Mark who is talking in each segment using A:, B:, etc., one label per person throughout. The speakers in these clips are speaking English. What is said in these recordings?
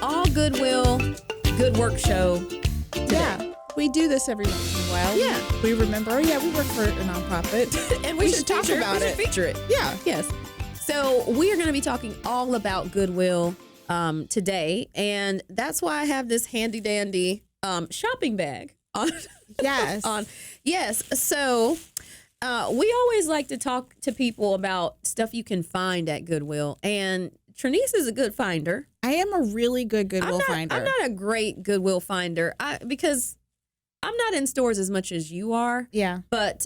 A: all Goodwill, Good Work Show today.
B: Yeah, we do this every once in a while.
A: Yeah.
B: We remember, we work for a nonprofit.
A: And we should
B: talk
A: feature,
B: about
A: we
B: it.
A: should feature it.
B: Yeah.
A: Yes. So we are going to be talking all about Goodwill today. And that's why I have this handy dandy shopping bag on.
B: Yes.
A: Yes. So we always like to talk to people about stuff you can find at Goodwill. And Trinice is a good finder.
B: I am a really good Goodwill finder.
A: I'm not a great Goodwill finder because I'm not in stores as much as you are.
B: Yeah.
A: But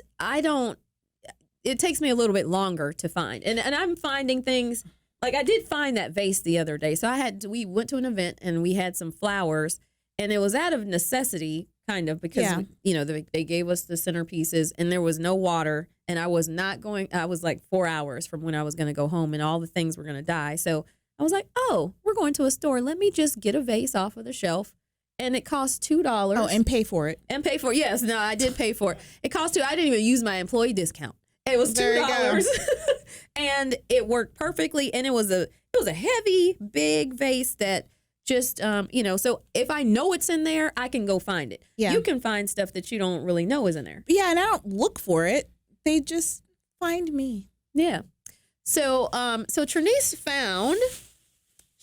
A: it takes me a little bit longer to find. And I'm finding things, like I did find that vase the other day. So we went to an event and we had some flowers, and it was out of necessity, kind of, because, they gave us the centerpieces and there was no water, and I was like 4 hours from when I was going to go home and all the things were going to die. So I was like, oh, we're going to a store. Let me just get a vase off of the shelf. And it cost $2.
B: Oh, and pay for it.
A: And pay for it. Yes, no, I did pay for it. It cost $2. I didn't even use my employee discount. It was $2. And it worked perfectly. And it was a heavy, big vase that just, so if I know it's in there, I can go find it.
B: Yeah.
A: You can find stuff that you don't really know is in there.
B: Yeah, and I don't look for it. They just find me.
A: Yeah. So Trinice found.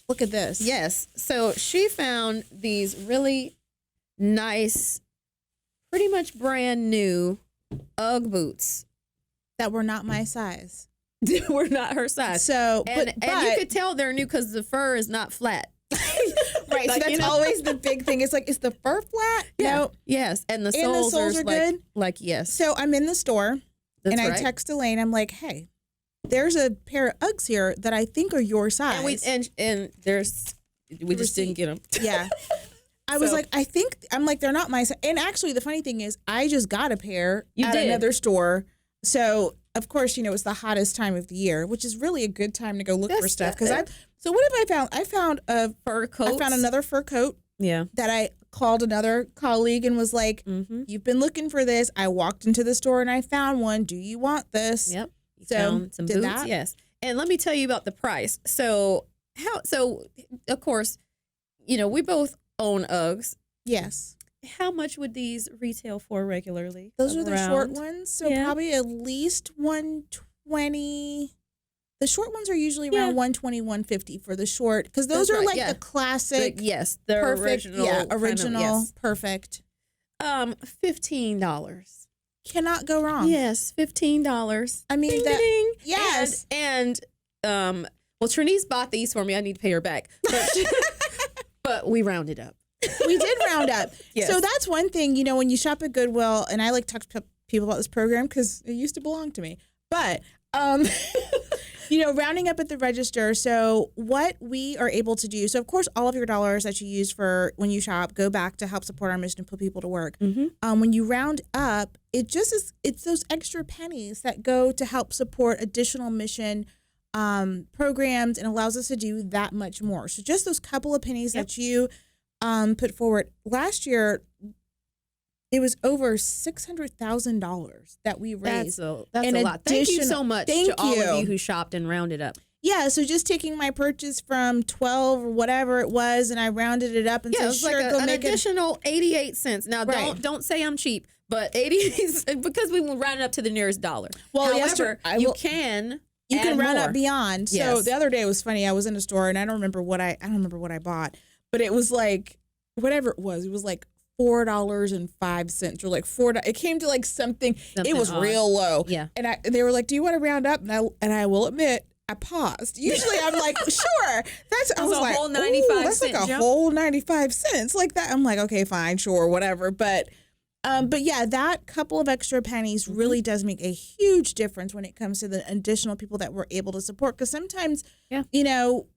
B: Look at this.
A: Yes. So she found these really nice, pretty much brand new UGG boots.
B: That were not my size.
A: Were not her size.
B: So,
A: and you could tell they're new because the fur is not flat.
B: Right. So that's always the big thing. It's like, is the fur flat?
A: Yeah.
B: No.
A: Yes. And the soles
B: are good.
A: Like, yes.
B: So I'm in the store.
A: That's
B: and
A: right.
B: I text Elaine. I'm like, hey, there's a pair of Uggs here that I think are your size.
A: And we just didn't get them.
B: Yeah. I was like, I'm like, they're not my size. And actually, the funny thing is, I just got a pair at another store. So, of course, it's the hottest time of the year, which is really a good time to go look for stuff. So what have I found? I found a
A: fur coat.
B: I found another fur coat.
A: Yeah.
B: That I called another colleague and was like, you've been looking for this. I walked into the store and I found one. Do you want this?
A: Yep.
B: So
A: found some boots. Yes. And let me tell you about the price. So of course, we both own Uggs.
B: Yes.
A: How much would these retail for regularly?
B: Those are the short ones. So probably at least $120. The short ones are usually around $120, $150 for the short, because those are the classic.
A: The
B: perfect,
A: original,
B: perfect.
A: $15.
B: Cannot go wrong.
A: Yes, $15.
B: I mean,
A: ding, ding.
B: Yes.
A: And Trinice bought these for me. I need to pay her back, but we rounded up.
B: We did round up.
A: Yes.
B: So that's one thing, when you shop at Goodwill, and I like to talk to people about this program because it used to belong to me. But, rounding up at the register. So what we are able to do, so of course, all of your dollars that you use for when you shop go back to help support our mission and put people to work.
A: Mm-hmm.
B: When you round up, it's those extra pennies that go to help support additional mission programs, and allows us to do that much more. So just those couple of pennies that you put forward. Last year, it was over $600,000 that we raised.
A: That's a lot. Thank you so much to all of you who shopped and rounded up.
B: Yeah, so just taking my purchase from 12 or whatever it was, and I rounded it up and said,
A: sure,
B: go
A: an
B: make
A: additional 88 cents. Now, don't say I'm cheap, but 80 because we will round it up to the nearest dollar. Well, however, you can
B: round up beyond. So
A: yes.
B: the other day it was funny. I was in a store and I don't remember what I bought, but it was like whatever it was. It was like $4.05 or like $4. It came to like something it was odd. Real low.
A: Yeah.
B: And they were like, "Do you want to round up?" And I will admit, I paused. Usually I'm like, "Sure." I was like,
A: whole 95
B: that's like a
A: jump.
B: whole 95 cents like that. I'm like, "Okay, fine, sure, whatever." But yeah, that couple of extra pennies really does make a huge difference when it comes to the additional people that we're able to support. Because sometimes,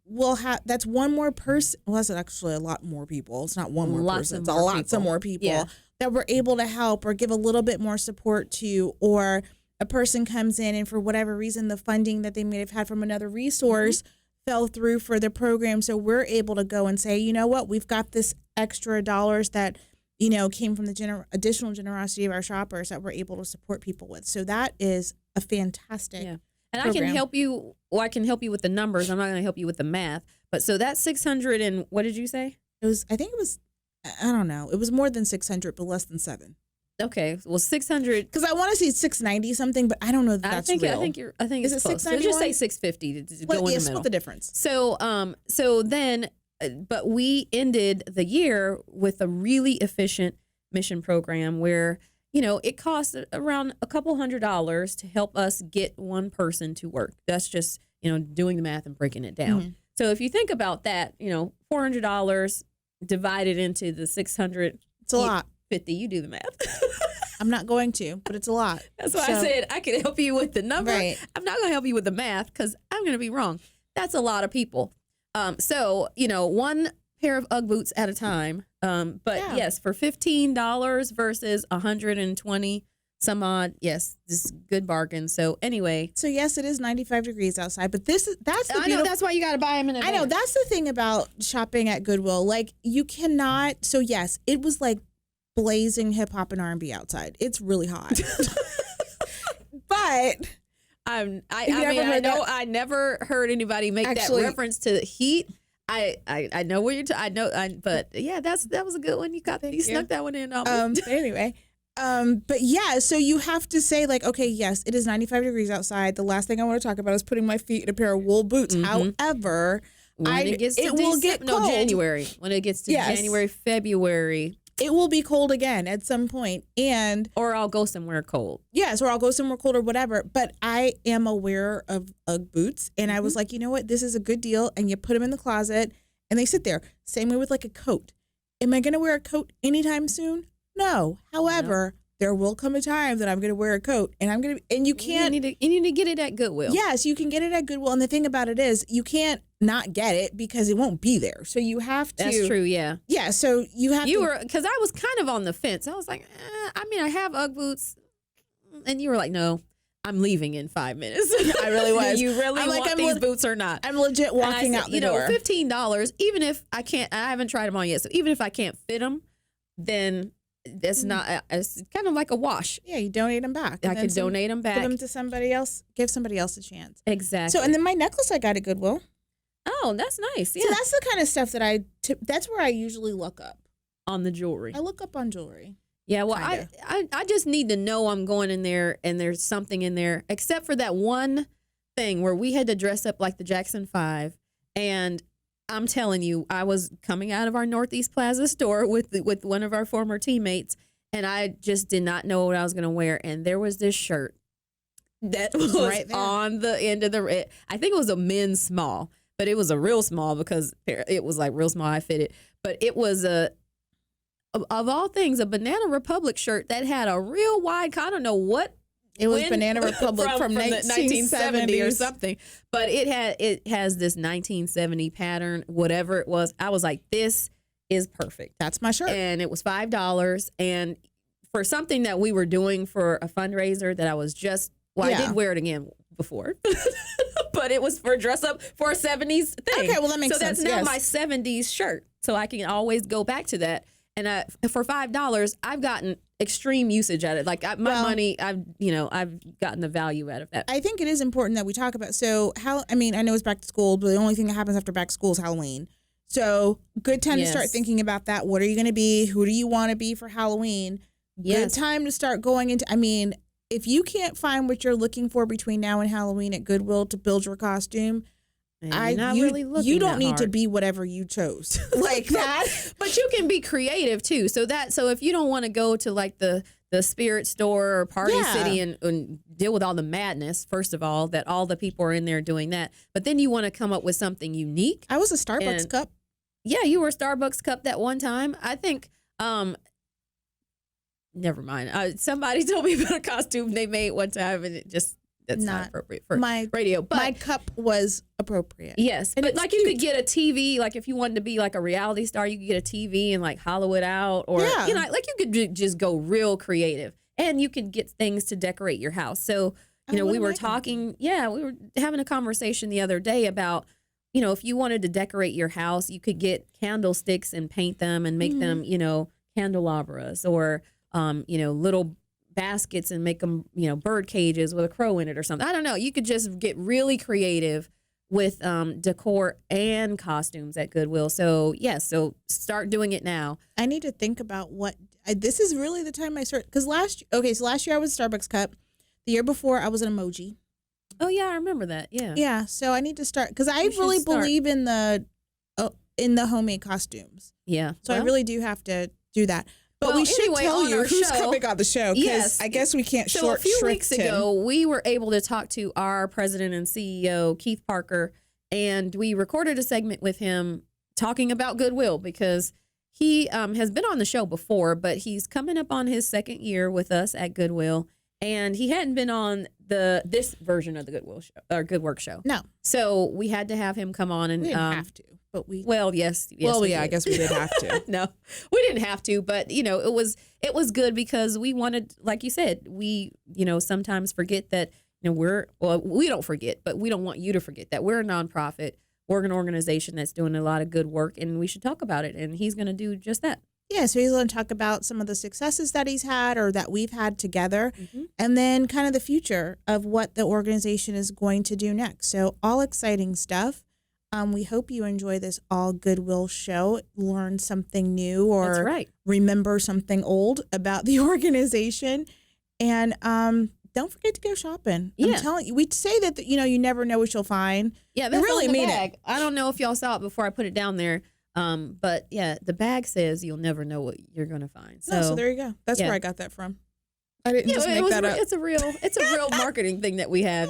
B: we'll have, that's one more person. Well, that's actually a lot more people. It's not one more person. It's lots of more people that we're able to help or give a little bit more support to, or a person comes in and for whatever reason, the funding that they may have had from another resource fell through for the program. So we're able to go and say, you know what, we've got this extra dollars that came from the additional generosity of our shoppers that we're able to support people with. So that is a fantastic
A: And
B: program.
A: I can help you. Well, I can help you with the numbers. I'm not going to help you with the math. But so that's 600 and what did you say?
B: I think it was, I don't know. It was more than 600, but less than 7.
A: Okay, well 600.
B: Because I want to see 690 something, but I don't know that that's real.
A: I think
B: Is
A: it's
B: it
A: close. So
B: 691?
A: just say 650 to go in the middle.
B: Split the difference.
A: So then, but we ended the year with a really efficient mission program where, you know, it costs around a couple $100 to help us get one person to work. That's just, you know, doing the math and breaking it down.
B: Mm-hmm.
A: So if you think about that, you know, $400 divided into the 600.
B: It's a lot.
A: 50, you do the math.
B: I'm not going to, but it's a lot.
A: That's why I said I can help you with the number.
B: Right.
A: I'm not going to help you with the math because I'm going to be wrong. That's a lot of people. So, you know, one pair of Ugg boots at a time. But yes, for $15 versus 120 some odd, yes, this is good bargain. So anyway.
B: So yes, it is 95 degrees outside, but that's the
A: I know, that's why you got to buy them in advance.
B: I know, that's the thing about shopping at Goodwill. Like, you cannot, so yes, it was like blazing hip hop and R&B outside. It's really hot. But
A: I never heard anybody make that reference to the heat. I know where you're but yeah, that was a good one. You snuck that one in.
B: Anyway, but yeah, so you have to say like, okay, yes, it is 95 degrees outside. The last thing I want to talk about is putting my feet in a pair of wool boots.
A: Mm-hmm.
B: However,
A: it will get cold. January. When it gets to January, February.
B: It will be cold again at some point,
A: or I'll go somewhere cold.
B: Yes, or I'll go somewhere cold or whatever. But I am aware of Ugg boots, and I was like, you know what, this is a good deal. And you put them in the closet, and they sit there. Same way with like a coat. Am I going to wear a coat anytime soon? No. However, there will come a time that I'm going to wear a coat, and you can't.
A: You need to get it at GoodWill.
B: Yes, you can get it at GoodWill, and the thing about it is, you can't not get it because it won't be there. So you have to.
A: That's true. Yeah.
B: Yeah. So you have.
A: Because I was kind of on the fence. I was like, I have Ugg boots, and you were like, no, I'm leaving in 5 minutes.
B: I really was.
A: You really want these boots or not?
B: I'm legit walking out the door.
A: $15. Even if I can't, I haven't tried them on yet. So even if I can't fit them, then. It's not. It's kind of like a wash.
B: Yeah, you donate them back.
A: I can donate them back.
B: Give them to somebody else. Give somebody else a chance.
A: Exactly.
B: So, and then my necklace I got at Goodwill.
A: Oh, that's nice. Yeah.
B: So that's the kind of stuff that that's where I usually look up
A: on the jewelry.
B: I look up on jewelry.
A: Yeah. Well, I just need to know I'm going in there and there's something in there, except for that one thing where we had to dress up like the Jackson 5, and I'm telling you, I was coming out of our Northeast Plaza store with one of our former teammates, and I just did not know what I was going to wear. And there was this shirt that was right there on the end of I think it was a men's small, but it was a real small because it was like real small. I fit it, but it was of all things, a Banana Republic shirt that had a real wide. I don't know what.
B: It was Banana Republic from 1970
A: or something, but it has this 1970 pattern, whatever it was. I was like, this is perfect.
B: That's my shirt,
A: and it was $5. And for something that we were doing for a fundraiser that I was I did wear it again before, but it was for dress up for a 70s thing.
B: Okay, well that makes sense.
A: So that's now my 70s shirt, so I can always go back to that. And for $5, I've gotten extreme usage out of it. Like my money, I've gotten the value out of that.
B: I think it is important that we talk about. So I know it's back to school, but the only thing that happens after back to school is Halloween. So good time to start thinking about that. What are you going to be? Who do you want to be for Halloween? Good time to start going into. If you can't find what you're looking for between now and Halloween at Goodwill to build your costume. You don't need to be whatever you chose like that,
A: but you can be creative too. So if you don't want to go to like the Spirit Store or Party City and deal with all the madness, first of all, that all the people are in there doing that, but then you want to come up with something unique.
B: I was a Starbucks cup.
A: Yeah, you were a Starbucks cup that one time. I think. Never mind. Somebody told me about a costume they made one time, and it just. That's not appropriate for radio. But
B: my cup was appropriate.
A: Yes. And but like cute. You could get a TV, like if you wanted to be like a reality star, you could get a TV and like hollow it out. Or, like you could just go real creative. And you could get things to decorate your house. So, we were talking, we were having a conversation the other day about, if you wanted to decorate your house, you could get candlesticks and paint them and make them, candelabras or, little baskets and make them, bird cages with a crow in it or something. I don't know. You could just get really creative with decor and costumes at Goodwill. So so start doing it now.
B: I need to think about this is really the time I start, because last year I was Starbucks cup. The year before I was an emoji.
A: Oh yeah, I remember that. Yeah.
B: Yeah. So I need to start, because I really believe in the homemade costumes.
A: Yeah.
B: So I really do have to do that. But we should tell you who's coming on the show, because I guess we can't short shrift him.
A: So a few weeks ago, we were able to talk to our president and CEO, Keith Parker, and we recorded a segment with him talking about Goodwill, because he has been on the show before, but he's coming up on his second year with us at Goodwill. And he hadn't been on this version of the Goodwill show or Good Work show. No. So we had to have him come on, and
B: we didn't have to, but we.
A: Well, yes.
B: I guess we did have to.
A: No, we didn't have to, but it was good, because we wanted, like you said, we sometimes forget that we don't forget, but we don't want you to forget that we're a nonprofit. We're an organization that's doing a lot of good work, and we should talk about it. And he's going to do just that.
B: Yeah, so he's going to talk about some of the successes that he's had or that we've had together, and then kind of the future of what the organization is going to do next. So all exciting stuff. We hope you enjoy this All Goodwill show, learn something new, or remember something old about the organization. And don't forget to go shopping. I'm telling you, we say that, you never know what you'll find.
A: Yeah, that's really mean it. I don't know if y'all saw it before I put it down there. But yeah, the bag says you'll never know what you're going to find. So
B: there you go. That's where I got that from. I didn't just make that up.
A: It's a real marketing thing that we have,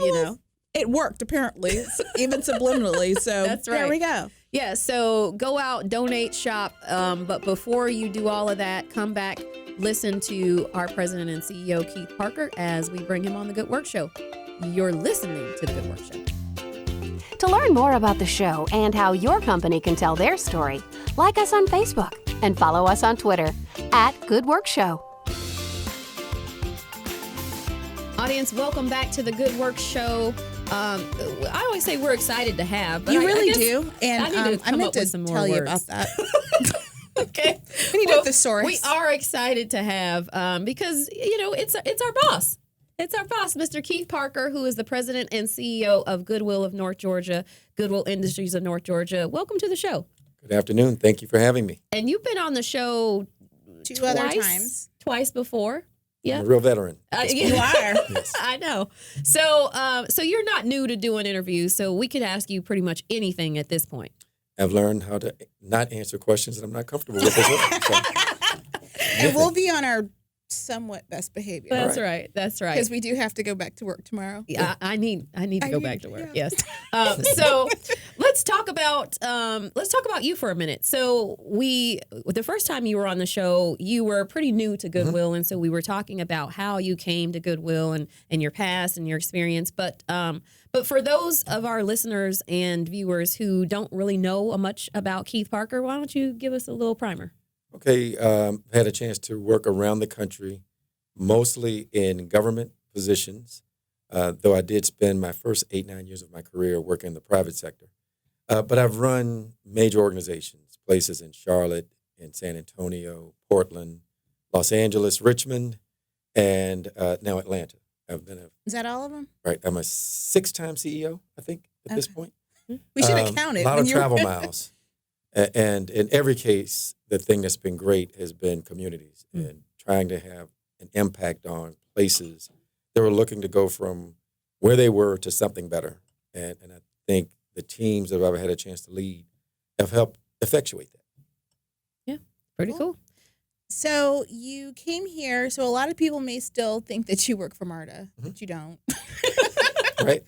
B: It worked, apparently, even subliminally. So
A: that's right.
B: There we go.
A: Yeah, so go out, donate, shop. But before you do all of that, come back, listen to our president and CEO, Keith Parker, as we bring him on the Good Work Show. You're listening to the Good Work Show.
C: To learn more about the show and how your company can tell their story, like us on Facebook and follow us on Twitter @GoodWorkShow.
A: Audience, welcome back to the Good Work Show. I always say we're excited to have. But
B: you really do. And
A: I meant to tell you about
B: that.
A: Okay.
B: We need a thesaurus.
A: We are excited to have, because, it's our boss. It's our boss, Mr. Keith Parker, who is the president and CEO of Goodwill of North Georgia, Goodwill Industries of North Georgia. Welcome to the show.
D: Good afternoon. Thank you for having me.
A: And you've been on the show twice before. Yeah,
D: I'm a real veteran.
A: You are. Yes. I know. So you're not new to doing interviews, so we could ask you pretty much anything at this point.
D: I've learned how to not answer questions that I'm not comfortable with as well. So.
B: And we'll be on our somewhat best behavior.
A: That's right. That's right.
B: Because we do have to go back to work tomorrow.
A: Yeah, I need to go back to work. Yeah. Yes. So let's talk about you for a minute. So the first time you were on the show, you were pretty new to Goodwill, and so we were talking about how you came to Goodwill and your past and your experience. But for those of our listeners and viewers who don't really know much about Keith Parker, why don't you give us a little primer?
D: Okay, had a chance to work around the country, mostly in government positions, though I did spend my first 8-9 years of my career working in the private sector. But I've run major organizations, places in Charlotte, in San Antonio, Portland, Los Angeles, Richmond, and now Atlanta.
B: Is that all of them?
D: Right. I'm a 6-time CEO, I think, at this point.
B: We should have counted.
D: A lot of travel miles. And in every case, the thing that's been great has been communities and trying to have an impact on places that were looking to go from where they were to something better. And I think the teams that I've had a chance to lead have helped effectuate that.
A: Yeah, pretty cool.
B: So you came here. So a lot of people may still think that you work for MARTA, but you don't.
D: Right.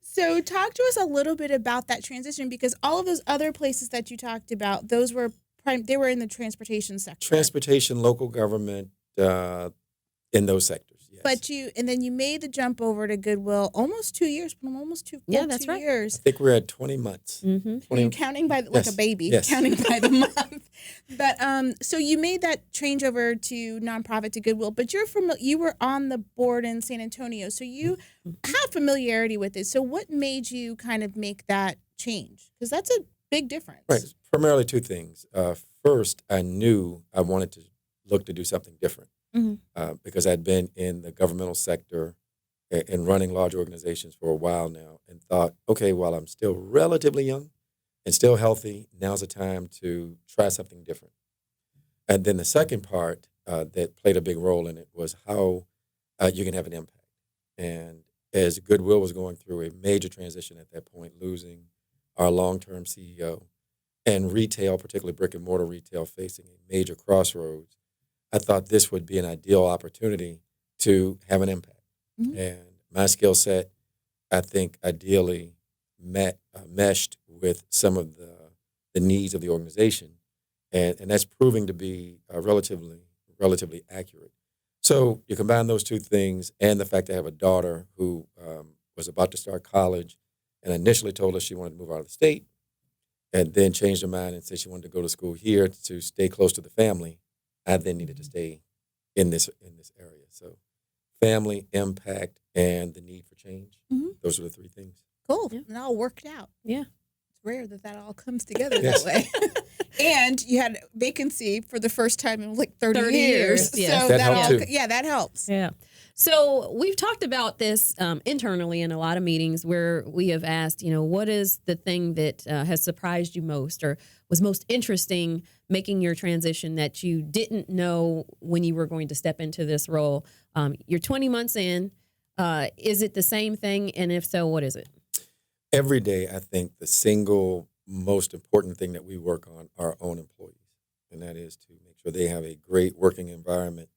B: So talk to us a little bit about that transition, because all of those other places that you talked about, they were in the transportation sector.
D: Transportation, local government, in those sectors, yes.
B: But then you made the jump over to Goodwill almost 2 years,
A: that's
B: 2
A: right.
B: years.
D: I think we're at 20 months.
A: Mm-hmm.
D: 20,
B: counting by like a baby, counting by the month. But so you made that change over to nonprofit to Goodwill, but you were on the board in San Antonio, so you have familiarity with it. So what made you kind of make that change? Because that's a big difference.
D: Right. Primarily two things. First, I knew I wanted to look to do something different. because I'd been in the governmental sector and running large organizations for a while now, and thought, okay, while I'm still relatively young and still healthy, now's the time to try something different. And then the second part that played a big role in it was how you can have an impact. And as GoodWill was going through a major transition at that point, losing our long-term CEO, and retail, particularly brick and mortar retail, facing a major crossroads, I thought this would be an ideal opportunity to have an impact. And my skill set, I think, ideally meshed with some of the needs of the organization. And that's proving to be relatively accurate. So you combine those two things and the fact that I have a daughter who was about to start college and initially told us she wanted to move out of the state, and then changed her mind and said she wanted to go to school here to stay close to the family. I then needed to stay in this area. So family, impact, and the need for change. Those are the three things.
B: Cool. Yeah. And all worked out.
A: Yeah.
B: It's rare that all comes together that way. And you had vacancy for the first time in like 30 years.
A: Yeah.
B: So
D: that helped too.
B: Yeah, that helps.
A: Yeah. So we've talked about this internally in a lot of meetings where we have asked, what is the thing that has surprised you most or was most interesting making your transition that you didn't know when you were going to step into this role? You're 20 months in. Is it the same thing? And if so, what is it?
D: Every day, I think the single most important thing that we work on are our own employees, and that is to make sure they have a great working environment,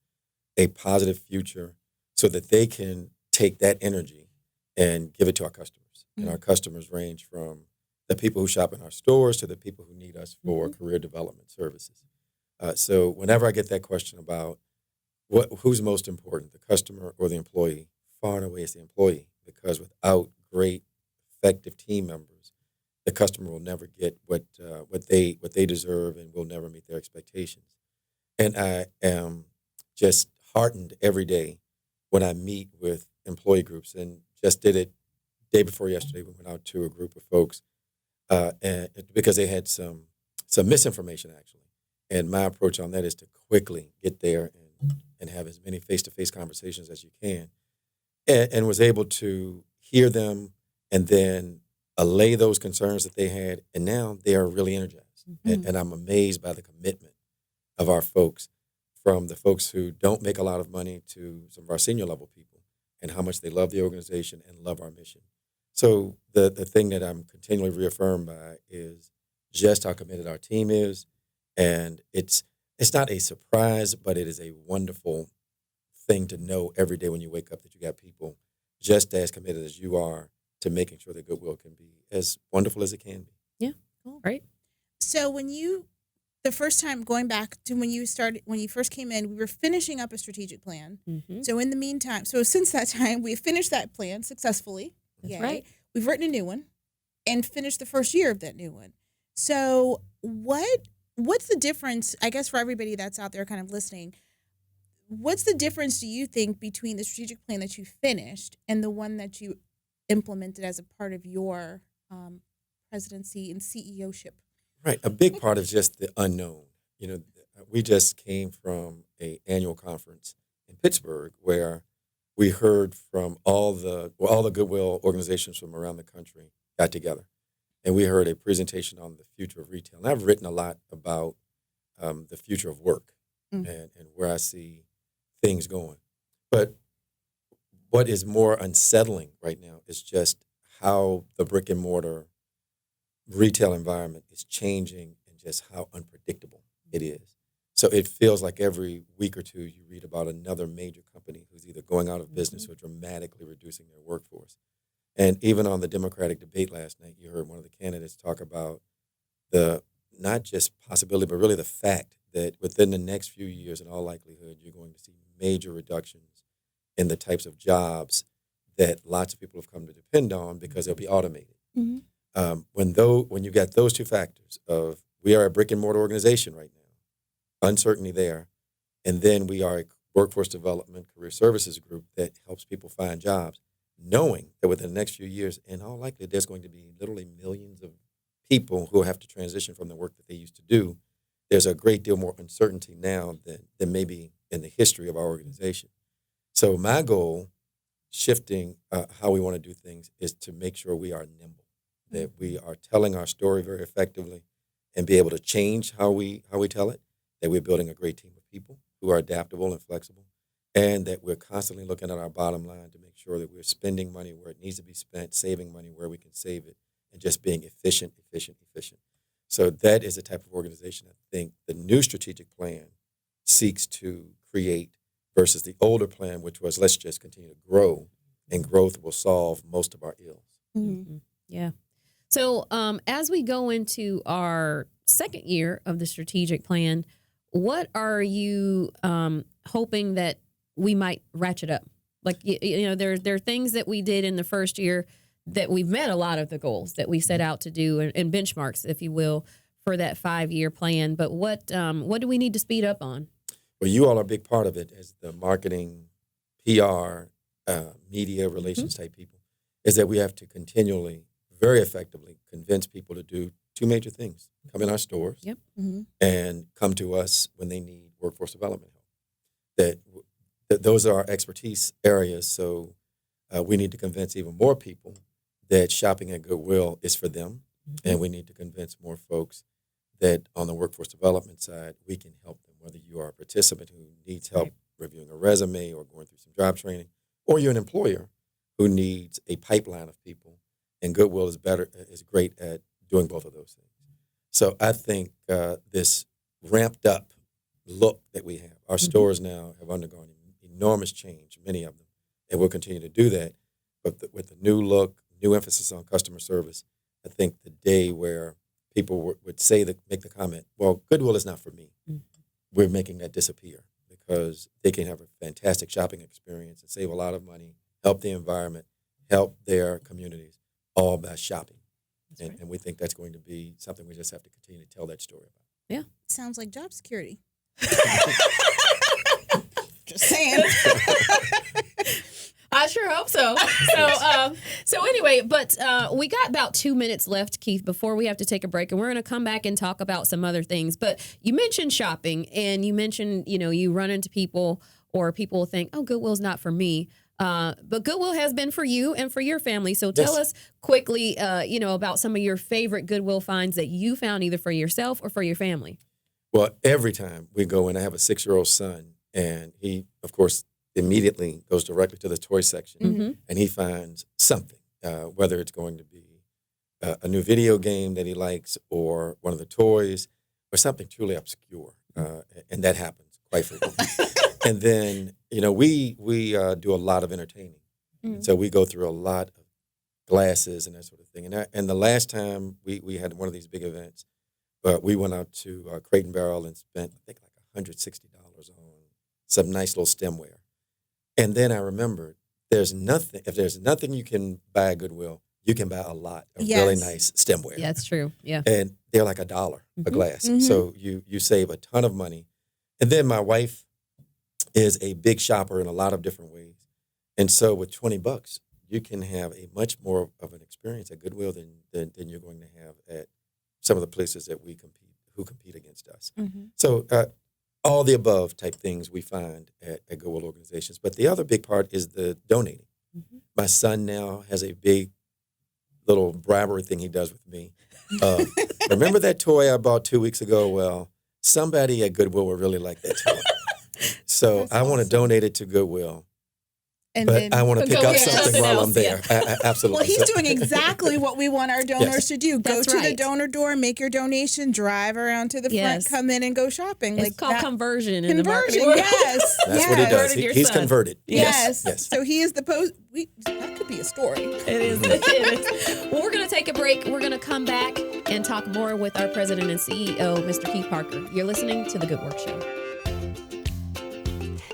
D: a positive future, so that they can take that energy and give it to our customers. And our customers range from the people who shop in our stores to the people who need us for career development services. So whenever I get that question about who's most important, the customer or the employee, far and away it's the employee, because without great, effective team members, the customer will never get what they deserve and will never meet their expectations. And I am just heartened every day when I meet with employee groups, and just did it day before yesterday. We went out to a group of folks, and because they had some misinformation actually, and my approach on that is to quickly get there and have as many face-to-face conversations as you can, and was able to hear them and then allay those concerns that they had, and now they are really energized, and I'm amazed by the commitment of our folks, from the folks who don't make a lot of money to some of our senior level people, and how much they love the organization and love our mission. So the thing that I'm continually reaffirmed by is just how committed our team is, and it's not a surprise, but it is a wonderful thing to know every day when you wake up that you got people just as committed as you are to making sure that GoodWill can be as wonderful as it can be.
A: Yeah, cool. Right.
B: So the first time, going back to when you first came in, we were finishing up a strategic plan. So in the meantime, since that time, we've finished that plan successfully.
A: That's right.
B: We've written a new one and finished the first year of that new one. So what's the difference, I guess, for everybody that's out there kind of listening, what's the difference, do you think, between the strategic plan that you finished and the one that you implemented as a part of your presidency and CEO-ship?
D: Right. A big part is just the unknown. We just came from an annual conference in Pittsburgh where we heard from all the GoodWill organizations from around the country got together, and we heard a presentation on the future of retail. And I've written a lot about the future of work and where I see things going. But what is more unsettling right now is just how the brick and mortar retail environment is changing and just how unpredictable it is. So it feels like every week or two you read about another major company who's either going out of business or dramatically reducing their workforce. And even on the Democratic debate last night, you heard one of the candidates talk about the not just possibility, but really the fact that within the next few years, in all likelihood, you're going to see major reductions in the types of jobs that lots of people have come to depend on because they'll be automated. When you got those two factors of we are a brick and mortar organization right now, uncertainty there, and then we are a workforce development career services group that helps people find jobs, knowing that within the next few years, in all likelihood, there's going to be literally millions of people who have to transition from the work that they used to do. There's a great deal more uncertainty now than maybe in the history of our organization. So my goal, shifting how we want to do things, is to make sure we are nimble, that we are telling our story very effectively and be able to change how we tell it, that we're building a great team of people who are adaptable and flexible, and that we're constantly looking at our bottom line to make sure that we're spending money where it needs to be spent, saving money where we can save it, and just being efficient. So that is the type of organization I think the new strategic plan seeks to create versus the older plan, which was let's just continue to grow, and growth will solve most of our ills.
A: Mm-hmm. Yeah. So as we go into our second year of the strategic plan, what are you hoping that we might ratchet up? Like, there are things that we did in the first year that we've met a lot of the goals that we set out to do and benchmarks, if you will, for that 5-year plan. But what do we need to speed up on?
D: Well, you all are a big part of it as the marketing, PR, media relations type people, is that we have to continually, very effectively, convince people to do two major things: come in our stores and come to us when they need workforce development help. That those are our expertise areas, so we need to convince even more people that shopping at GoodWill is for them, and we need to convince more folks that on the workforce development side, we can help them, whether you are a participant who needs help reviewing a resume or going through some job training, or you're an employer who needs a pipeline of people, and GoodWill is great at doing both of those things. So I think this ramped up look that we have, our stores now have undergone enormous change, many of them, and we'll continue to do that. But with the new look, new emphasis on customer service, I think the day where people would make the comment, well, GoodWill is not for me. We're making that disappear because they can have a fantastic shopping experience and save a lot of money, help the environment, help their communities, all by shopping. And we think that's going to be something we just have to continue to tell that story about.
A: Yeah.
B: Sounds like job security. Just saying.
A: I sure hope so. So anyway, but we got about 2 minutes left, Keith, before we have to take a break, and we're going to come back and talk about some other things. But you mentioned shopping, and you mentioned, you run into people, or people think, oh, GoodWill's not for me. But GoodWill has been for you and for your family. So tell us quickly, about some of your favorite GoodWill finds that you found either for yourself or for your family.
D: Well, every time we go in, I have a 6-year-old son, and he, of course, immediately goes directly to the toy section, and he finds something, whether it's going to be a new video game that he likes or one of the toys or something truly obscure. And that happens quite frequently. And then, we do a lot of entertaining. So we go through a lot of glasses and that sort of thing. And the last time we had one of these big events, we went out to Crate and Barrel and spent, I think, like $160 on some nice little stemware. And then I remembered, if there's nothing you can buy at GoodWill, you can buy a lot of really nice stemware.
A: Yeah, that's true. Yeah.
D: And they're like $1 a glass. So you save a ton of money. And then my wife is a big shopper in a lot of different ways. And so with $20, you can have a much more of an experience at GoodWill than you're going to have at some of the places that who compete against us. So all the above type things we find at GoodWill organizations. But the other big part is the donating. My son now has a big little bribery thing he does with me. Remember that toy I bought 2 weeks ago? Well, somebody at GoodWill would really like that toy. So I want to donate it to GoodWill. But I want to pick up something while I'm there. Absolutely.
B: Well, he's doing exactly what we want our donors to do. Go to the donor door, make your donation, drive around to the front, come in and go shopping.
A: It's called conversion in the marketing
B: world. Yes.
D: That's what he does. He's converted.
B: Yes. So he is the that could be a story.
A: It is. Well, we're going to take a break. We're going to come back and talk more with our president and CEO, Mr. Keith Parker. You're listening to The Good Work Show.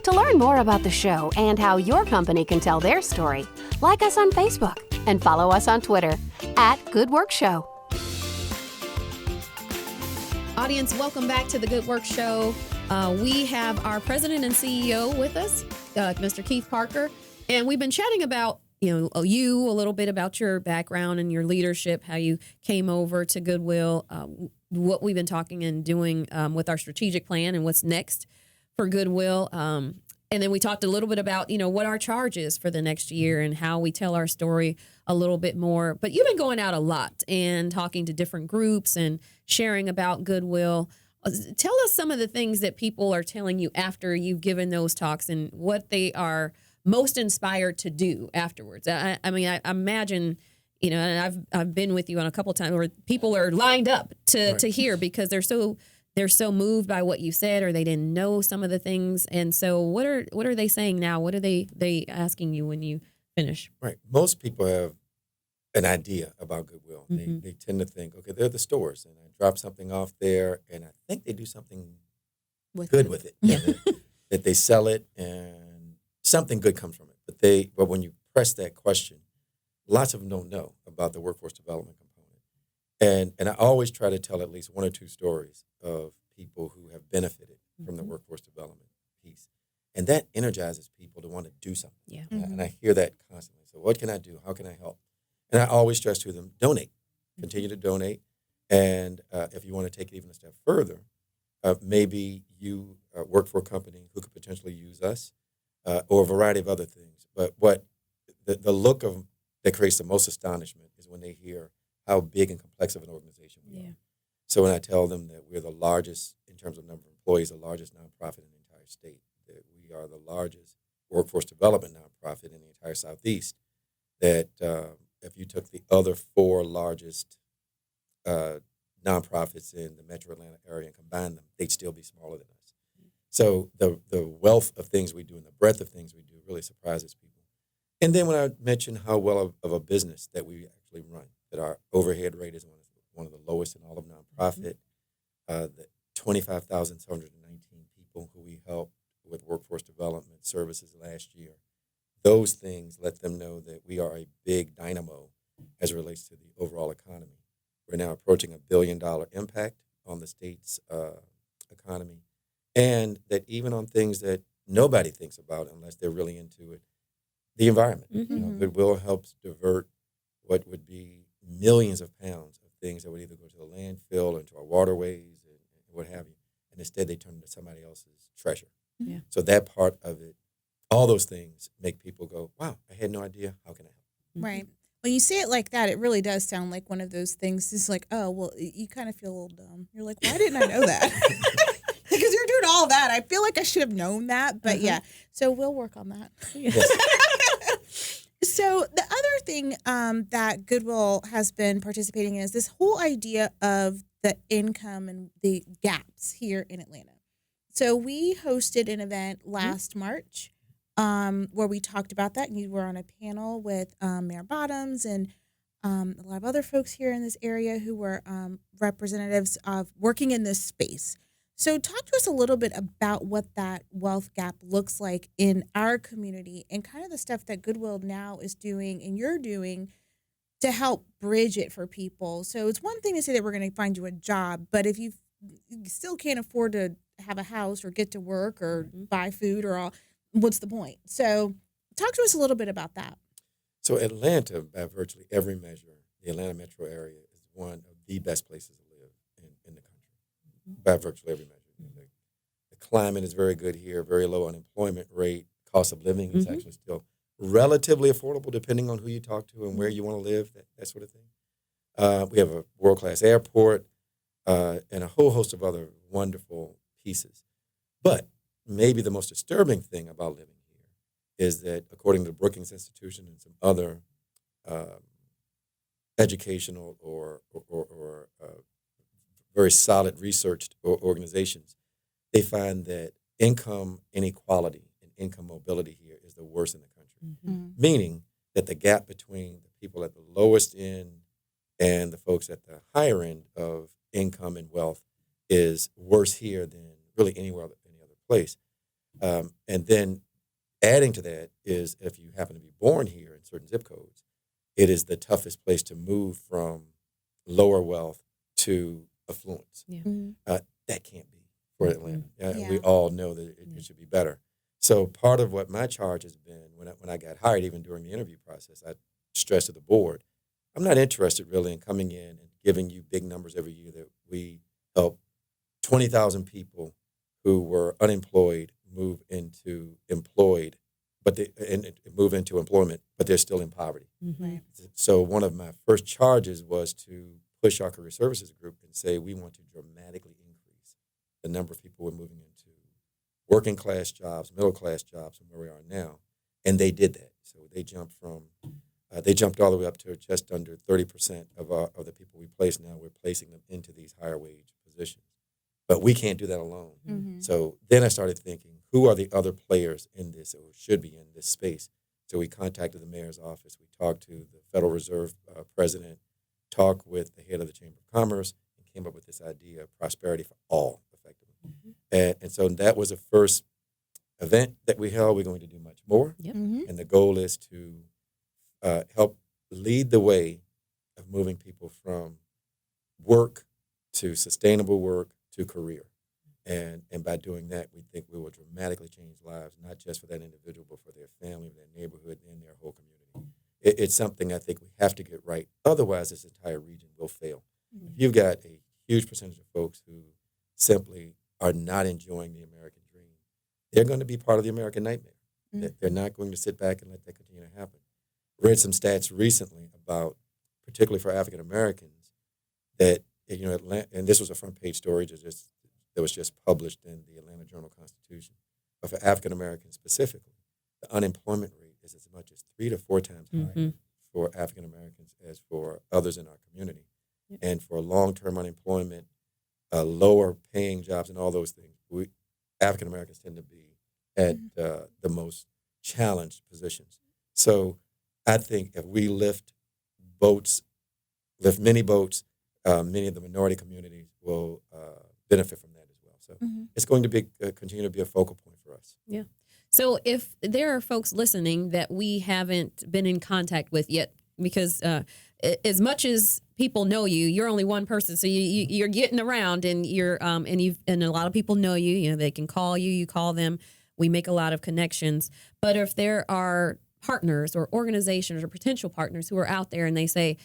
C: To learn more about the show and how your company can tell their story, like us on Facebook and follow us on Twitter @GoodWorkShow.
A: Audience, welcome back to The Good Work Show. We have our president and CEO with us, Mr. Keith Parker, and we've been chatting about you a little bit about your background and your leadership, how you came over to GoodWill, what we've been talking and doing with our strategic plan and what's next for GoodWill. And then we talked a little bit about, what our charge is for the next year and how we tell our story a little bit more. But you've been going out a lot and talking to different groups and sharing about GoodWill. Tell us some of the things that people are telling you after you've given those talks and what they are most inspired to do afterwards. I imagine, and I've been with you on a couple of times where people are lined up to hear because they're so moved by what you said, or they didn't know some of the things. And so what are they saying now? What are they asking you when you finish?
D: Right. Most people have an idea about GoodWill.
A: Mm-hmm.
D: They tend to think, okay, they're the stores, and I drop something off there, and I think they do something good with it.
A: Yeah.
D: That they sell it, and something good comes from it. But when you press that question, lots of them don't know about the workforce development component. And I always try to tell at least one or two stories of people who have benefited from the workforce development piece. And that energizes people to want to do something.
A: Yeah.
D: And I hear that constantly. So what can I do? How can I help? And I always stress to them, donate. Continue to donate. And if you want to take it even a step further, maybe you work for a company who could potentially use us or a variety of other things. But what the look of that creates the most astonishment is when they hear how big and complex of an organization we are. So when I tell them that we're the largest, in terms of number of employees, the largest nonprofit in the entire state, that we are the largest workforce development nonprofit in the entire Southeast, that if you took the other four largest nonprofits in the metro Atlanta area and combined them, they'd still be smaller than us. So the wealth of things we do and the breadth of things we do really surprises people. And then when I mention how well of a business that we actually run, that our overhead rate is one of the lowest in all of nonprofit, the 25,719 people who we helped with workforce development services last year, those things let them know that we are a big dynamo as it relates to the overall economy. We're now approaching $1 billion impact on the state's economy, and that even on things that nobody thinks about unless they're really into it, the environment. GoodWill helps divert what would be millions of pounds of things that would either go to the landfill or into our waterways and what have you, and instead they turn into somebody else's treasure.
A: Yeah.
D: So that part of it, all those things make people go, wow, I had no idea. How can I help?
B: Right. When you say it like that, it really does sound like one of those things. It's like, oh, well, you kind of feel a little dumb. You're like, why didn't I know that? Because you're doing all that. I feel like I should have known that. But yeah, so we'll work on that.
D: Yes.
B: So the other thing that GoodWill has been participating in is this whole idea of the income and the gaps here in Atlanta. So we hosted an event last March where we talked about that, and you were on a panel with Mayor Bottoms and a lot of other folks here in this area who were representatives of working in this space. So talk to us a little bit about what that wealth gap looks like in our community and kind of the stuff that GoodWill now is doing and you're doing to help bridge it for people. So it's one thing to say that we're going to find you a job, but if you still can't afford to have a house or get to work or buy food or all, what's the point? So talk to us a little bit about that.
D: So Atlanta, by virtually every measure, the Atlanta metro area is one of the best places to live in the country, by virtually every measure. The climate is very good here, very low unemployment rate, cost of living is actually still relatively affordable depending on who you talk to and where you want to live, that sort of thing. We have a world-class airport and a whole host of other wonderful pieces. But maybe the most disturbing thing about living here is that, according to the Brookings Institution and some other educational or very solid researched organizations, they find that income inequality and income mobility here is the worst in the country, meaning that the gap between the people at the lowest end and the folks at the higher end of income and wealth is worse here than really any other place. And then adding to that is, if you happen to be born here in certain zip codes, it is the toughest place to move from lower wealth to affluence. That can't be for Atlanta. We all know that it should be better. So part of what my charge has been when I got hired, even during the interview process, I stressed to the board, I'm not interested really in coming in and giving you big numbers every year that we help 20,000 people who were unemployed move into employed, and move into employment, but they're still in poverty.
A: Mm-hmm.
B: Right.
D: So one of my first charges was to push our career services group and say we want to dramatically increase the number of people we're moving into working class jobs, middle class jobs, from where we are now, and they did that. So they jumped all the way up to just under 30% of the people we place now. We're placing them into these higher wage positions, but we can't do that alone.
B: Mm-hmm.
D: So then I started thinking, who are the other players in this, or should be in this space? So we contacted the mayor's office. We talked to the Federal Reserve president, talked with the head of the Chamber of Commerce, and came up with this idea of prosperity for all, effectively.
A: Mm-hmm.
D: And so that was the first event that we held. We're going to do much more.
A: Yep.
B: Mm-hmm.
D: And the goal is to help lead the way of moving people from work to sustainable work to career. And by doing that, we think we will dramatically change lives, not just for that individual, but for their family, their neighborhood, and their whole community. It's something I think we have to get right. Otherwise, this entire region will fail.
A: Mm-hmm.
D: If you've got a huge percentage of folks who simply are not enjoying the American dream, they're going to be part of the American nightmare.
B: Mm-hmm.
D: They're not going to sit back and let that continue to happen. Read some stats recently about, particularly for African Americans, that and this was a front page story that was just published in the Atlanta Journal-Constitution. But for African Americans specifically, the unemployment rate is as much as 3 to 4 times higher for African Americans as for others in our community.
A: Yep.
D: And for long-term unemployment, lower paying jobs, and all those things, African Americans tend to be at the most challenged positions. So I think if we lift many boats, many of the minority communities will benefit from that as well. So it's going to be continue to be a focal point for us.
A: Yeah. So if there are folks listening that we haven't been in contact with yet, because as much as people know you, you're only one person, so you're getting around, and you're and a lot of people know you. You know, they can call you, you call them. We make a lot of connections. But if there are partners or organizations or potential partners who are out there and they say,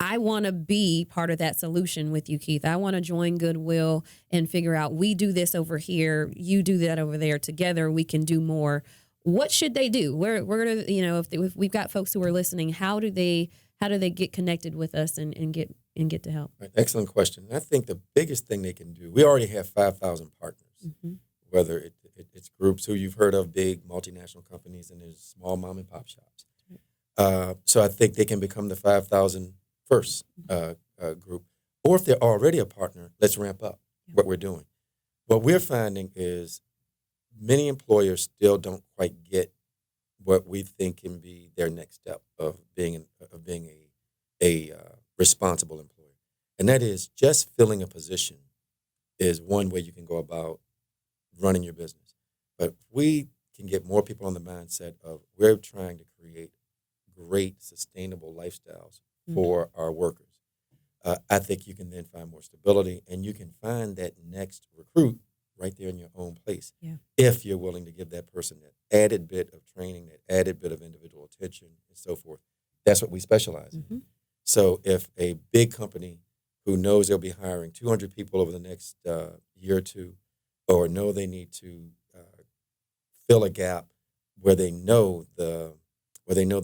A: I want to be part of that solution with you, Keith. I want to join GoodWill and figure out, we do this over here, you do that over there. Together we can do more. What should they do? We're gonna, if we've got folks who are listening, how do they get connected with us and get to help?
D: Right. Excellent question. I think the biggest thing they can do, we already have 5,000 partners, whether it's groups who you've heard of, big multinational companies, and there's small mom and pop shops. So I think they can become the 5,000 first group. Or if they're already a partner, let's ramp up what we're doing. What we're finding is many employers still don't quite get what we think can be their next step of being a responsible employer. And that is, just filling a position is one way you can go about running your business. But we can get more people on the mindset of, we're trying to create great, sustainable lifestyles for our workers. I think you can then find more stability, and you can find that next recruit right there in your own place.
A: Yeah.
D: If you're willing to give that person that added bit of training, that added bit of individual attention, and so forth. That's what we specialize in. So if a big company who knows they'll be hiring 200 people over the next year or two, or know they need to fill a gap where they know the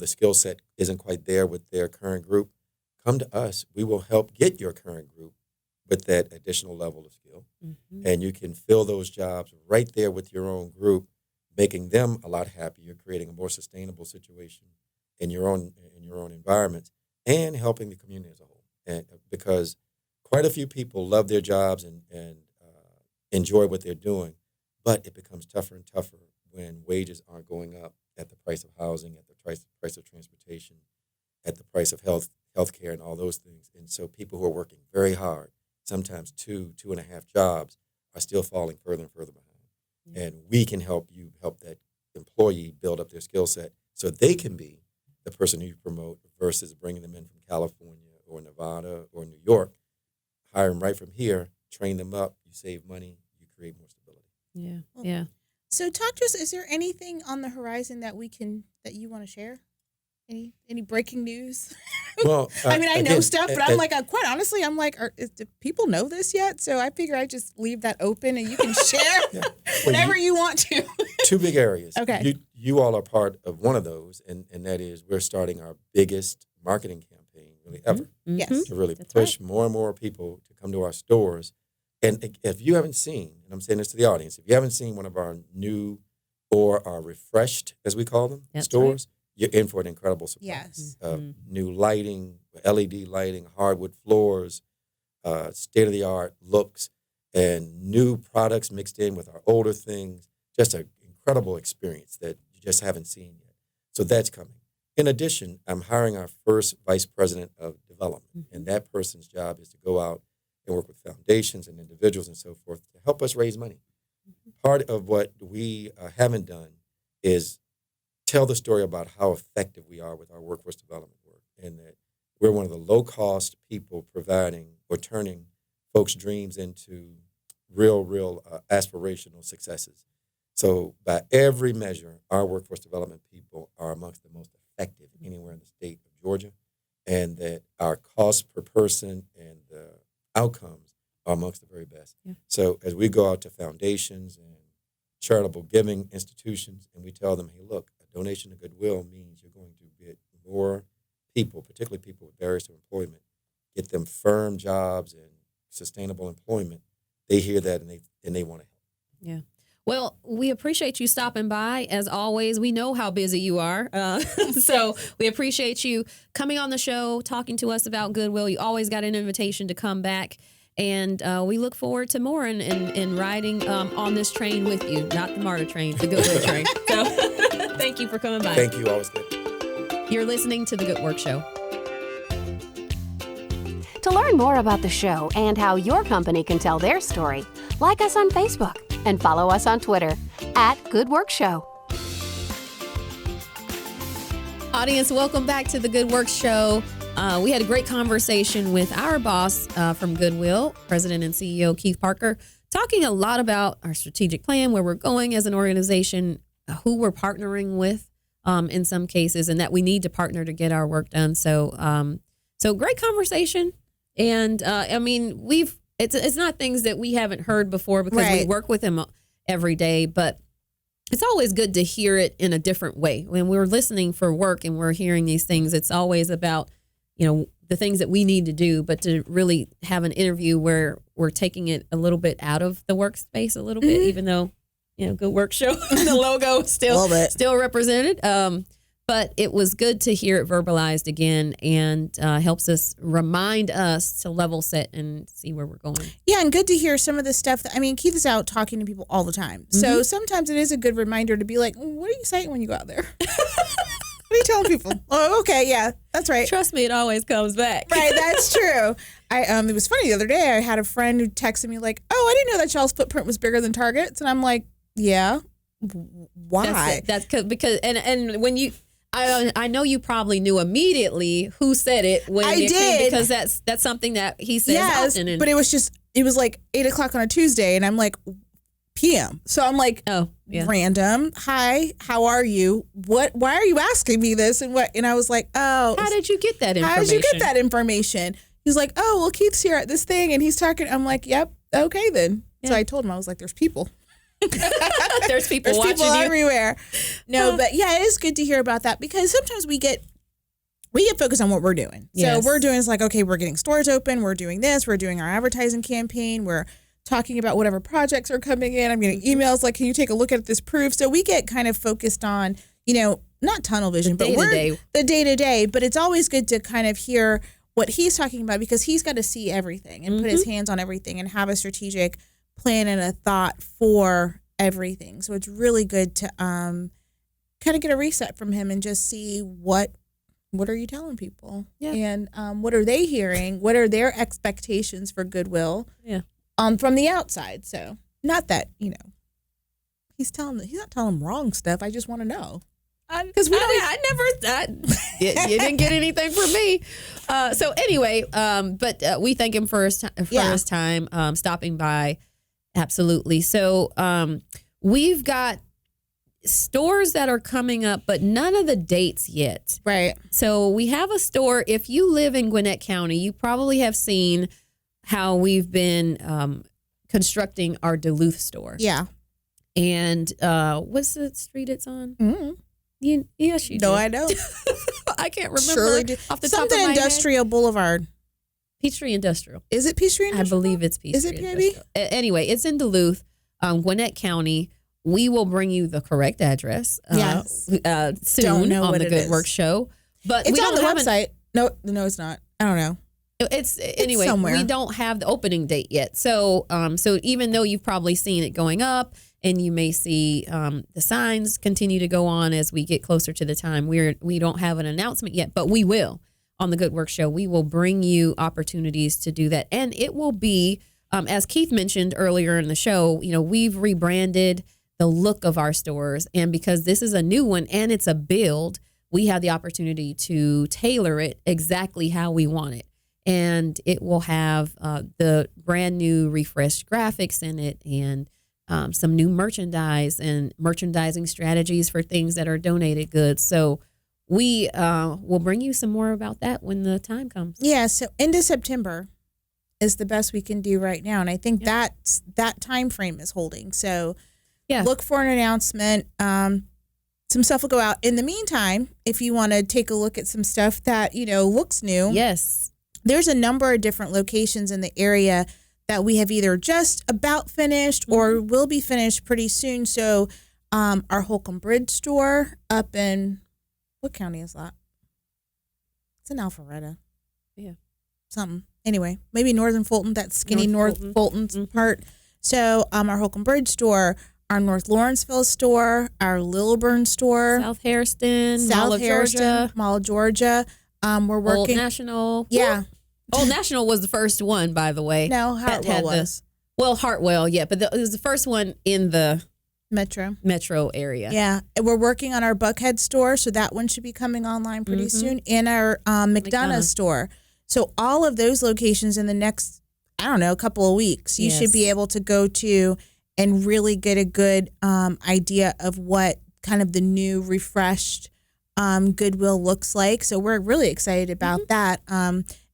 D: skill set isn't quite there with their current group, come to us. We will help get your current group with that additional level of skill. And you can fill those jobs right there with your own group, making them a lot happier, creating a more sustainable situation in your own environment, and helping the community as a whole. And because quite a few people love their jobs and enjoy what they're doing, but it becomes tougher and tougher when wages aren't going up at the price of housing, at the price of transportation, at the price of healthcare, and all those things. And so people who are working very hard, sometimes 2.5 jobs, are still falling further and further behind. And we can help that employee build up their skill set so they can be the person who you promote, versus bringing them in from California or Nevada or New York. Hire them right from here, train them up, you save money, you create more stability.
A: Yeah.
B: So talk to us, is there anything on the horizon that you want to share? Any breaking news?
D: Well,
B: I mean, I know
D: again,
B: stuff, but I'm like, quite honestly, I'm like, do people know this yet? So I figure I just leave that open, and you can share whatever you want to.
D: two big areas.
B: Okay.
D: You all are part of one of those, and that is we're starting our biggest marketing campaign really ever
B: Yes.
D: to really
A: That's
D: push more and more people to come to our stores. And if you haven't seen, and I'm saying this to the audience, if you haven't seen one of our new or our refreshed, as we call them,
A: That's
D: stores, you're in for an incredible surprise.
B: Yes.
D: New lighting, LED lighting, hardwood floors, state-of-the-art looks, and new products mixed in with our older things. Just an incredible experience that you just haven't seen yet. So that's coming. In addition, I'm hiring our first vice president of development, and that person's job is to go out and work with foundations and individuals and so forth to help us raise money. Part of what we haven't done is tell the story about how effective we are with our workforce development work, and that we're one of the low-cost people providing or turning folks' dreams into real aspirational successes. So by every measure, our workforce development people are amongst the most effective anywhere in the state of Georgia, and that our cost per person and the outcomes are amongst the very best.
A: Yeah.
D: So as we go out to foundations and charitable giving institutions, and we tell them, hey, look, a donation to GoodWill means you're going to get more people, particularly people with barriers to employment, get them firm jobs and sustainable employment. They hear that and they want to help.
A: Yeah. Well, we appreciate you stopping by. As always, we know how busy you are. So we appreciate you coming on the show, talking to us about GoodWill. You always got an invitation to come back. And we look forward to more and riding on this train with you, not the MARTA train, the GoodWill train. So thank you for coming by.
D: Thank you. Always good.
A: You're listening to The Good Work Show.
C: To learn more about the show and how your company can tell their story, like us on Facebook and follow us on Twitter @GoodWorkShow.
A: Audience, welcome back to The Good Work Show. We had a great conversation with our boss from GoodWill, President and CEO Keith Parker, talking a lot about our strategic plan, where we're going as an organization, who we're partnering with in some cases, and that we need to partner to get our work done. So, great conversation. And I mean, it's not things that we haven't heard before because we work with him every day, but it's always good to hear it in a different way. When we're listening for work and we're hearing these things, it's always about, the things that we need to do, but to really have an interview where we're taking it a little bit out of the workspace a little bit, even though, Good Work Show, the logo still represented. But it was good to hear it verbalized again, and helps us remind us to level set and see where we're going.
B: Yeah, and good to hear some of the stuff Keith is out talking to people all the time. So sometimes it is a good reminder to be like, what are you saying when you go out there? What are you telling people? Oh, okay, yeah, that's right.
A: Trust me, it always comes back.
B: Right, that's true. It was funny the other day. I had a friend who texted me like, "Oh, I didn't know that y'all's footprint was bigger than Target's," and I'm like, "Yeah, why?"
A: That's because and when you. I know you probably knew immediately who said it when
B: I
A: it
B: did,
A: came, because that's something that he says often.
B: But it was like 8:00 on a Tuesday, and I'm like PM. So I'm like, random. Hi, how are you? Why are you asking me this? And I was like, oh,
A: how did you get that information?
B: How did you get that information? He's like, oh, well, Keith's here at this thing, and he's talking. I'm like, yep, okay then. Yeah. So I told him, I was like, there's people.
A: There's people watching
B: people
A: you
B: everywhere. No, but yeah, it is good to hear about that, because sometimes we get focused on what we're doing.
A: Yes.
B: So we're doing is like, okay, we're getting stores open, we're doing this, we're doing our advertising campaign, we're talking about whatever projects are coming in. I'm getting emails like, can you take a look at this proof? So we get kind of focused on, not tunnel vision, but we're the day-to-day. But it's always good to kind of hear what he's talking about, because he's got to see everything and put his hands on everything and have a strategic plan and a thought for everything. So it's really good to kind of get a reset from him and just see what are you telling people, and what are they hearing, what are their expectations for GoodWill, from the outside. So not that he's not telling them wrong stuff. I just want to know. Because
A: you didn't get anything from me. So anyway, but we thank him for his time stopping by. Absolutely. So we've got stores that are coming up, but none of the dates yet.
B: Right.
A: So we have a store. If you live in Gwinnett County, you probably have seen how we've been constructing our Duluth store.
B: Yeah.
A: And what's the street it's on?
B: Mm-hmm.
A: Yes, you do.
B: No, I don't.
A: I can't remember
B: Surely do.
A: off the
B: Something
A: top of my
B: Industrial Boulevard.
A: head. Peachtree Industrial.
B: Is it Peachtree
A: I
B: Industrial?
A: believe it's Peachtree
B: Is it PIB?
A: Industrial. Anyway, it's in Duluth, Gwinnett County. We will bring you the correct address
B: Yes.
A: soon
B: Don't know
A: on
B: what
A: the
B: it
A: Good
B: is.
A: Work Show. But
B: It's
A: we
B: on
A: don't
B: the
A: have
B: website. No, it's not. I don't know.
A: It's anyway.
B: somewhere.
A: We don't have the opening date yet. So, so even though you've probably seen it going up, and you may see the signs continue to go on as we get closer to the time. We don't have an announcement yet, but we will on the Good Work Show. We will bring you opportunities to do that, and it will be as Keith mentioned earlier in the show. We've rebranded the look of our stores, and because this is a new one and it's a build, we have the opportunity to tailor it exactly how we want it. And it will have the brand new refreshed graphics in it, and some new merchandise and merchandising strategies for things that are donated goods. So we will bring you some more about that when the time comes.
B: Yeah, so end of September is the best we can do right now. And I think that time frame is holding. So look for an announcement. Some stuff will go out. In the meantime, if you want to take a look at some stuff that, looks new.
A: Yes.
B: There's a number of different locations in the area that we have either just about finished or will be finished pretty soon. So our Holcomb Bridge store up in, what county is that? It's in Alpharetta.
A: Yeah.
B: Something. Anyway, maybe Northern Fulton, that skinny
A: North
B: North Fulton's part. So our Holcomb Bridge store, our North Lawrenceville store, our Lilburn store.
A: South Hairston,
B: South
A: Mall of
B: Hairston,
A: Georgia,
B: Mall of Georgia. We're working.
A: Old National.
B: Yeah.
A: Old National was the first one, by the way.
B: No,
A: that
B: Hartwell
A: had
B: was.
A: Hartwell, yeah, but it was the first one in the metro area.
B: Yeah. And we're working on our Buckhead store, so that one should be coming online pretty soon, and our McDonough store. So all of those locations in the next, couple of weeks, you should be able to go to and really get a good idea of what kind of the new refreshed GoodWill looks like. So we're really excited about that.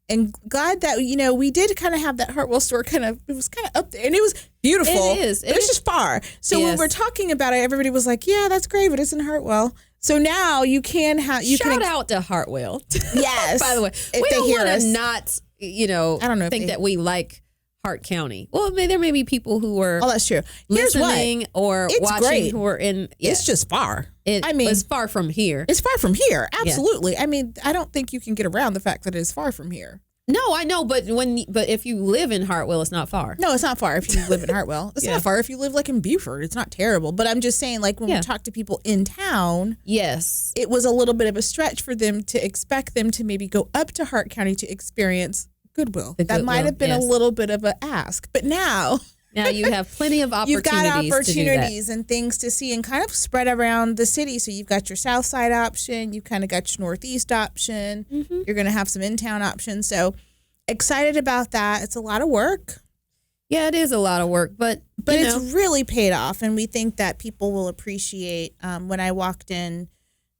B: And glad that, we did kind of have that Hartwell store it was kind of up there, and it was beautiful.
A: It is.
B: It was just far. So when we're talking about it, everybody was like, yeah, that's great, but it's in Hartwell. So now you can have,
A: Shout out to Hartwell.
B: Yes.
A: By the way,
B: if
A: we
B: they
A: don't
B: hear
A: want
B: us.
A: to not,
B: I don't know if
A: think
B: they-
A: that we like Hart County. Well, there may be people who are
B: Oh, that's true. Here's
A: listening or
B: It's
A: watching
B: great.
A: who are in.
B: It's just far.
A: It's far from here.
B: It's far from here. Absolutely. I mean, I don't think you can get around the fact that it's far from here.
A: No, I know, but if you live in Hartwell, it's not far.
B: No, it's not far if you live in Hartwell. It's not far if you live like in Beaufort. It's not terrible. But I'm just saying, like when we talk to people in town,
A: yes,
B: it was a little bit of a stretch for them to expect them to maybe go up to Hart County to experience GoodWill. That might have been a little bit of an ask. But now
A: you have plenty of opportunities.
B: You've got
A: to do
B: opportunities
A: that.
B: and things to see and kind of spread around the city. So you've got your south side option. You've kind of got your northeast option. You're going to have some in-town options. So excited about that. It's a lot of work.
A: Yeah, it is a lot of work, but
B: it's really paid off. And we think that people will appreciate when I walked in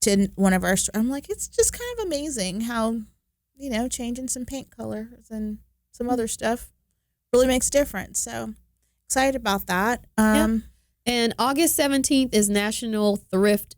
B: to one of our stores, I'm like, it's just kind of amazing how, changing some paint colors and some other stuff really makes a difference. So excited about that.
A: And August 17th is National Thrift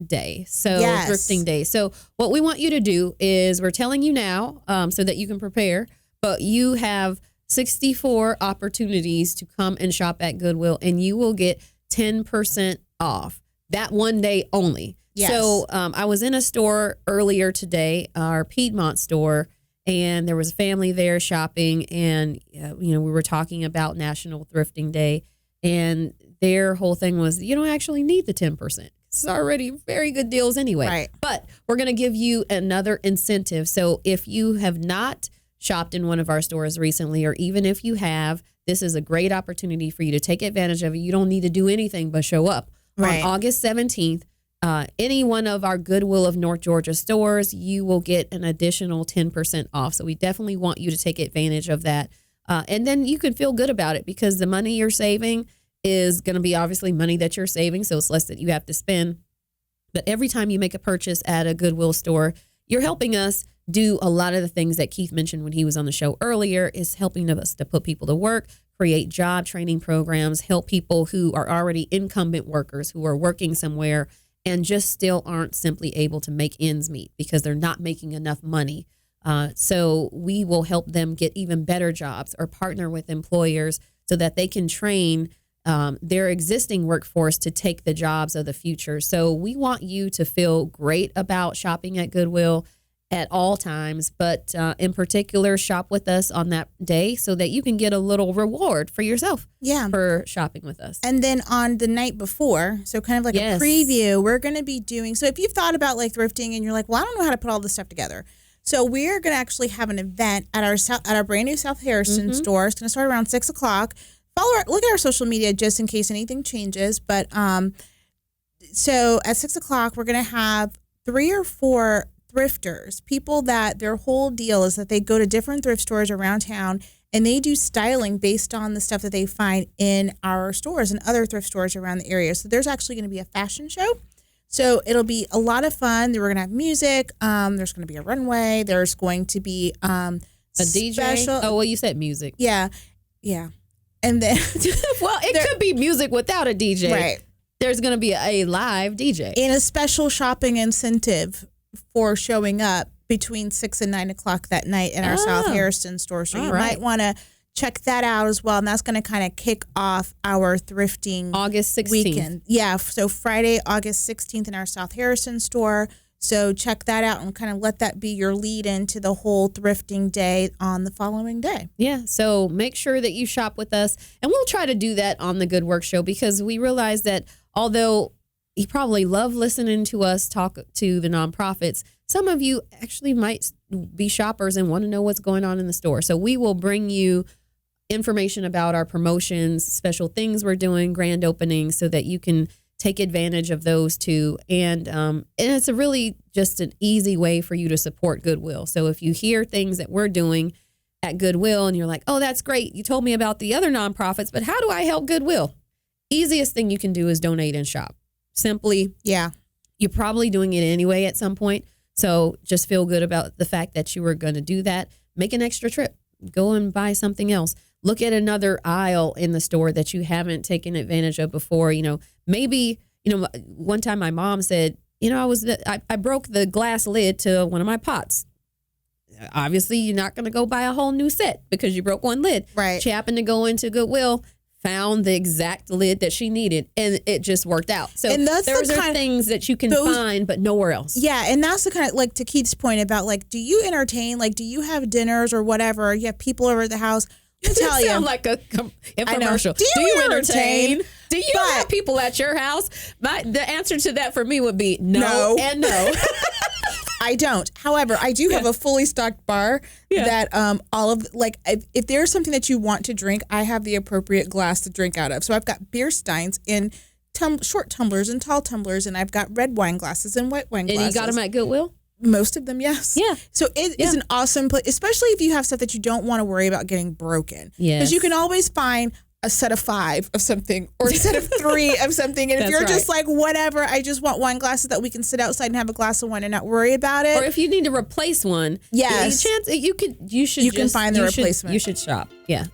A: Day. So thrifting day. So what we want you to do is we're telling you now so that you can prepare, but you have 64 opportunities to come and shop at GoodWill, and you will get 10% off that one day only.
B: Yes.
A: So I was in a store earlier today, our Piedmont store, and there was a family there shopping, and we were talking about National Thrifting Day, and their whole thing was you don't actually need the 10%. It's already very good deals anyway.
B: Right.
A: But we're going to give you another incentive. So if you have not shopped in one of our stores recently, or even if you have, this is a great opportunity for you to take advantage of it. You don't need to do anything but show up.
B: Right.
A: On August 17th, any one of our GoodWill of North Georgia stores, you will get an additional 10% off. So we definitely want you to take advantage of that. And then you can feel good about it because the money you're saving is going to be obviously money that you're saving, so it's less that you have to spend. But every time you make a purchase at a Goodwill store, you're helping us do a lot of the things that Keith mentioned when he was on the show earlier, is helping us to put people to work, create job training programs, help people who are already incumbent workers who are working somewhere and just still aren't simply able to make ends meet because they're not making enough money. So we will help them get even better jobs or partner with employers so that they can train their existing workforce to take the jobs of the future. So we want you to feel great about shopping at Goodwill at all times, but in particular, shop with us on that day so that you can get a little reward for yourself for shopping with us.
B: And then on the night before, so kind of like a preview, we're going to be doing, so if you've thought about like thrifting and you're like, well, I don't know how to put all this stuff together. So we're going to actually have an event at our brand new South Harrison store. It's going to start around 6 o'clock. Look at our social media just in case anything changes. But so at 6 o'clock, we're going to have 3 or 4 thrifters, people that their whole deal is that they go to different thrift stores around town and they do styling based on the stuff that they find in our stores and other thrift stores around the area. So there's actually going to be a fashion show. So it'll be a lot of fun. We're going to have music. There's going to be a runway. There's going to be a
A: DJ. Oh, well, you said music.
B: Yeah. And then,
A: well, it could be music without a DJ.
B: Right.
A: There's going to be a live DJ.
B: And a special shopping incentive for showing up between 6 and 9 o'clock that night in our South Harrison store. So you might want to check that out as well. And that's going to kind of kick off our thrifting
A: August 16th.
B: weekend. Yeah. So Friday, August 16th in our South Harrison store. So check that out and kind of let that be your lead into the whole thrifting day on the following day.
A: Yeah. So make sure that you shop with us. And we'll try to do that on the Good Work Show because we realize that although you probably love listening to us talk to the nonprofits, some of you actually might be shoppers and want to know what's going on in the store. So we will bring you information about our promotions, special things we're doing, grand openings, so that you can take advantage of those too. And it's a really just an easy way for you to support Goodwill. So if you hear things that we're doing at Goodwill and you're like, oh, that's great. You told me about the other nonprofits, but how do I help Goodwill? Easiest thing you can do is donate and shop. Simply, you're probably doing it anyway at some point. So just feel good about the fact that you were going to do that. Make an extra trip. Go and buy something else. Look at another aisle in the store that you haven't taken advantage of before. Maybe, one time my mom said, I broke the glass lid to one of my pots. Obviously, you're not going to go buy a whole new set because you broke one lid.
B: Right.
A: She happened to go into Goodwill, found the exact lid that she needed, and it just worked out. So
B: and that's
A: those are things that you can find, but nowhere else.
B: Yeah, and that's the kind of, like, to Keith's point about, like, do you entertain? Like, do you have dinners or whatever? You have people over at the house. Let me tell you.
A: Sound like a infomercial.
B: Do you entertain?
A: Do you have people at your house? The answer to that for me would be no. And no.
B: I don't. However, I do have a fully stocked bar that all of, like, if there's something that you want to drink, I have the appropriate glass to drink out of. So I've got beer steins in short tumblers and tall tumblers, and I've got red wine glasses and white wine glasses.
A: And you got them at Goodwill?
B: Most of them, yes.
A: Yeah.
B: So it is an awesome place, especially if you have stuff that you don't want to worry about getting broken.
A: Yes.
B: Because you can always find a set of 5 of something or a set of 3 of something. And if you're just like, whatever, I just want wine glasses that we can sit outside and have a glass of wine and not worry about it.
A: Or if you need to replace one, you can find the replacement. You should shop. Yeah.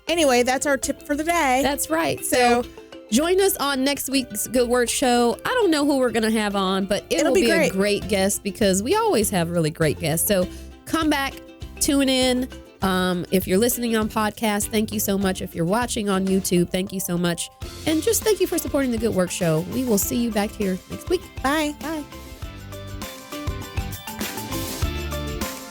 B: Anyway, that's our tip for the day.
A: That's right. So join us on next week's Good Word Show. I don't know who we're going to have on, but it'll be a great guest because we always have really great guests. So come back, tune in. If you're listening on podcast, thank you so much. If you're watching on YouTube, thank you so much. And just thank you for supporting the Good Work Show. We will see you back here next week.
B: Bye.
A: Bye.